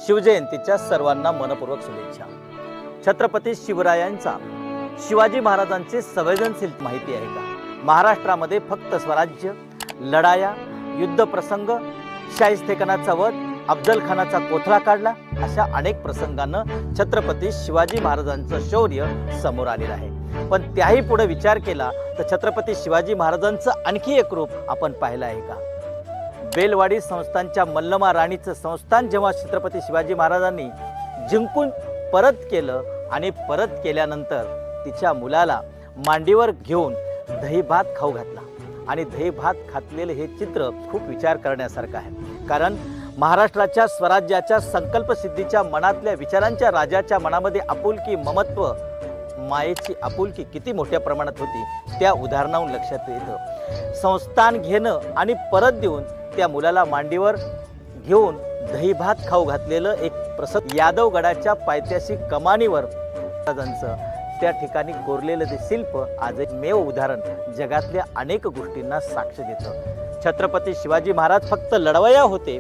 शिवजयंतीच्या सर्वांना मनपूर्वक शुभेच्छा। छत्रपती शिवरायांचा शिवाजी महाराजांचे संवेदनशील माहिती आहे का? महाराष्ट्रामध्ये फक्त स्वराज्य, लढाया, युद्ध प्रसंग, शाहिस्तेखानाचा वध, अफजल खानाचा कोथळा काढला अशा अनेक प्रसंगांना छत्रपती शिवाजी महाराजांचं शौर्य समोर आलेलं आहे। पण त्याही पुढे विचार केला तर छत्रपती शिवाजी महाराजांचं आणखी एक रूप आपण पाहिलं आहे का? बेलवाडी संस्थानच्या मल्लमा राणीचं संस्थान जेव्हा छत्रपती शिवाजी महाराजांनी जिंकून परत केलं आणि परत केल्यानंतर तिच्या मुलाला मांडीवर घेऊन दही भात खाऊ घातला आणि दही भात घातलेले हे चित्र खूप विचार करण्यासारखं आहे। कारण महाराष्ट्राच्या स्वराज्याच्या संकल्पसिद्धीच्या मनातल्या विचारांच्या राजाच्या मनामध्ये आपुलकी, ममत्व, मायेची आपुलकी किती मोठ्या प्रमाणात होती त्या उदाहरणावरून लक्षात येतं। संस्थान घेणं आणि परत देऊन त्या मुलाला मांडीवर घेऊन दही भात खाऊ घातलेलं एक प्रसंग यादवगडाच्या पायथ्याशी कमानीवर महाराजांचं त्या ठिकाणी कोरलेलं ते शिल्प आज एक मेव उदाहरण जगातल्या अनेक गोष्टींना साक्ष देतं। छत्रपती शिवाजी महाराज फक्त लढवय्या होते,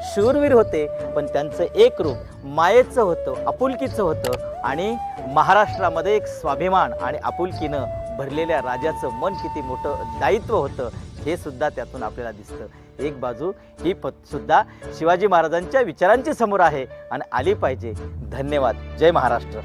शूरवीर होते, पण त्यांचं एक रूप मायेचं होतं, आपुलकीचं होतं आणि महाराष्ट्रामध्ये एक स्वाभिमान आणि आपुलकीनं भरलेल्या राजाचं मन किती मोठं दायित्व होतं हे सुद्धा त्यातून आपल्याला दिसतं। एक बाजू ही सुद्धा शिवाजी महाराजांच्या विचारांची समोर आहे आणि आली पाहिजे। धन्यवाद। जय महाराष्ट्र।